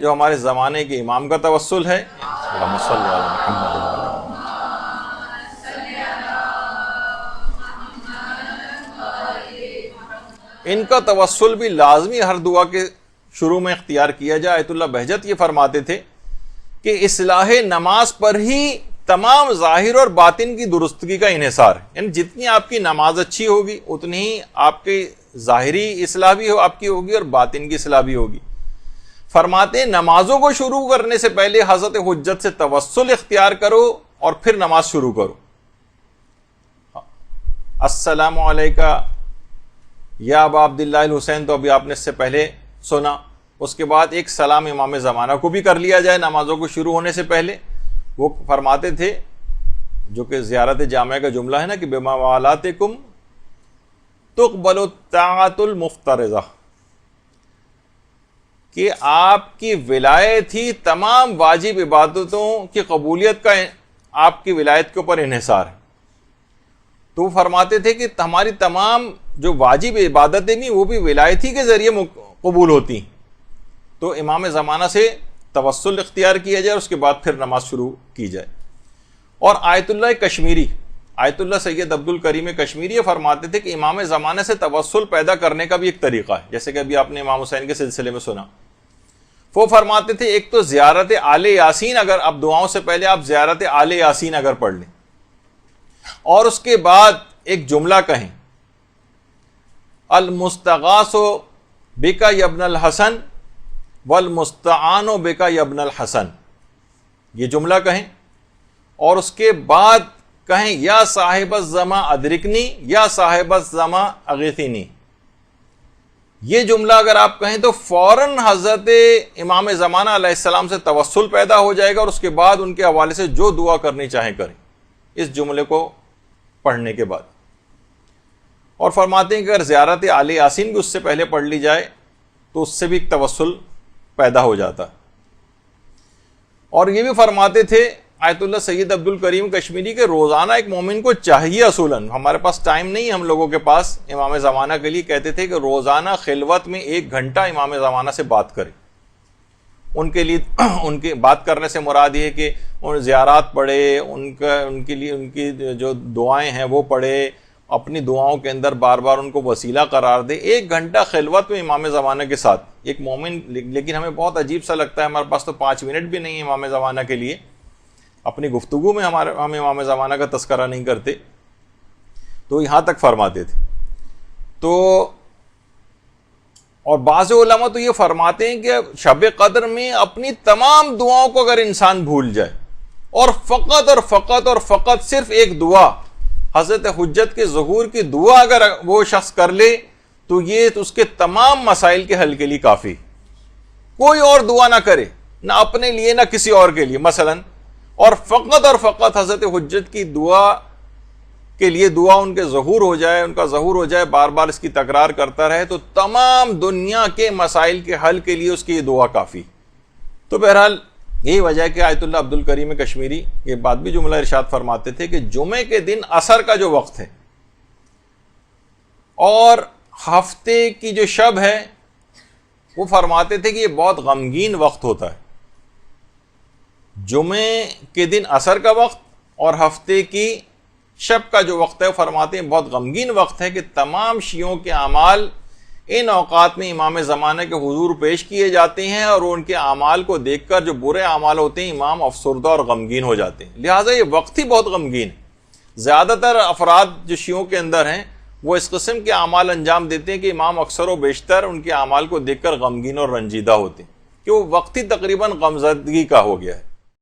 جو ہمارے زمانے کے امام کا توسل ہے، اللہم صلی علی محمد وعلی ان کا توسل بھی لازمی ہر دعا کے شروع میں اختیار کیا جائے۔ آیت اللہ بہجت یہ فرماتے تھے کہ اصلاح نماز پر ہی تمام ظاہر اور باطن کی درستگی کا انحصار ہے، یعنی جتنی آپ کی نماز اچھی ہوگی اتنی ہی آپ کی ظاہری اصلاح بھی آپ کی ہوگی اور باطن کی اصلاح بھی ہوگی۔ فرماتے ہیں نمازوں کو شروع کرنے سے پہلے حضرت حجت سے توسل اختیار کرو اور پھر نماز شروع کرو۔ السلام علیکہ یا ابا عبداللہ الحسین، تو ابھی آپ نے اس سے پہلے سنا۔ اس کے بعد ایک سلام امام زمانہ کو بھی کر لیا جائے نمازوں کو شروع ہونے سے پہلے۔ وہ فرماتے تھے، جو کہ زیارت جامعہ کا جملہ ہے نا کہ بموالاتکم تقبل الطاعۃ المفترضہ، کہ آپ کی ولایت ہی تمام واجب عبادتوں کی قبولیت کا آپ کی ولایت کے اوپر انحصار ہے۔ تو وہ فرماتے تھے کہ ہماری تمام جو واجب عبادتیں بھی وہ بھی ولایت ہی کے ذریعے قبول ہوتی ہیں۔ تو امام زمانہ سے توسل اختیار کیا جائے، اس کے بعد پھر نماز شروع کی جائے۔ اور آیت اللہ کشمیری، آیت اللہ سید عبد الکریم کشمیری فرماتے تھے کہ امام زمانہ سے توسل پیدا کرنے کا بھی ایک طریقہ ہے، جیسے کہ ابھی آپ نے امام حسین کے سلسلے میں سنا۔ وہ فرماتے تھے ایک تو زیارت آل یاسین، اگر آپ دعاؤں سے پہلے آپ زیارت آل یاسین اگر پڑھ لیں اور اس کے بعد ایک جملہ کہیں، المستغاث بک یا ابن الحسن والمستعان بک یا ابن الحسن، یہ جملہ کہیں، اور اس کے بعد کہیں یا صاحب الزما ادرکنی یا صاحب الزما اغیثنی۔ یہ جملہ اگر آپ کہیں تو فوراً حضرت امام زمانہ علیہ السلام سے توسل پیدا ہو جائے گا، اور اس کے بعد ان کے حوالے سے جو دعا کرنی چاہیں کریں اس جملے کو پڑھنے کے بعد۔ اور فرماتے ہیں کہ اگر زیارت آل یاسین بھی اس سے پہلے پڑھ لی جائے تو اس سے بھی ایک توسل پیدا ہو جاتا ہے۔ اور یہ بھی فرماتے تھے آیت اللہ سید عبد الکریم کشمیری کے روزانہ ایک مومن کو چاہیے، اصولاً ہمارے پاس ٹائم نہیں ہے ہم لوگوں کے پاس امام زمانہ کے لیے، کہتے تھے کہ روزانہ خلوت میں 1 گھنٹہ امام زمانہ سے بات کرے۔ ان کے لیے ان کی بات کرنے سے مراد یہ ہے کہ ان زیارات پڑھے، ان کے لیے ان کی جو دعائیں ہیں وہ پڑھے، اپنی دعاؤں کے اندر بار بار ان کو وسیلہ قرار دے۔ 1 گھنٹہ خلوت میں امام زمانہ کے ساتھ ایک مومن، لیکن ہمیں بہت عجیب سا لگتا ہے، ہمارے پاس تو 5 منٹ بھی نہیں ہے امام زمانہ کے لیے، اپنی گفتگو میں ہم امام زمانہ کا تذکرہ نہیں کرتے، تو یہاں تک فرماتے تھے۔ تو اور بعض علماء تو یہ فرماتے ہیں کہ شب قدر میں اپنی تمام دعاؤں کو اگر انسان بھول جائے اور فقط صرف ایک دعا، حضرت حجت کے ظہور کی دعا اگر وہ شخص کر لے تو یہ اس کے تمام مسائل کے حل کے لیے کافی، کوئی اور دعا نہ کرے، نہ اپنے لیے نہ کسی اور کے لیے مثلا، اور فقط حضرت حجت کی دعا کے لیے دعا ان کے ظہور ہو جائے، ان کا ظہور ہو جائے، بار بار اس کی تکرار کرتا رہے، تو تمام دنیا کے مسائل کے حل کے لیے اس کی یہ دعا کافی۔ تو بہرحال یہی وجہ ہے کہ آیت اللہ عبد الکریم کشمیری یہ بات بھی جملہ ارشاد فرماتے تھے کہ جمعے کے دن عصر کا جو وقت ہے اور ہفتے کی جو شب ہے، وہ فرماتے تھے کہ یہ بہت غمگین وقت ہوتا ہے۔ جمعے کے دن عصر کا وقت اور ہفتے کی شب کا جو وقت ہے، فرماتے ہیں بہت غمگین وقت ہے کہ تمام شیعوں کے اعمال ان اوقات میں امام زمانہ کے حضور پیش کیے جاتے ہیں، اور ان کے اعمال کو دیکھ کر جو برے اعمال ہوتے ہیں امام افسردہ اور غمگین ہو جاتے ہیں۔ لہٰذا یہ وقت ہی بہت غمگین ہے۔ زیادہ تر افراد جو شیعوں کے اندر ہیں وہ اس قسم کے اعمال انجام دیتے ہیں کہ امام اکثر و بیشتر ان کے اعمال کو دیکھ کر غمگین اور رنجیدہ ہوتے ہیں، کہ وہ وقت ہی تقریباً غمزدگی کا ہو گیا ہے۔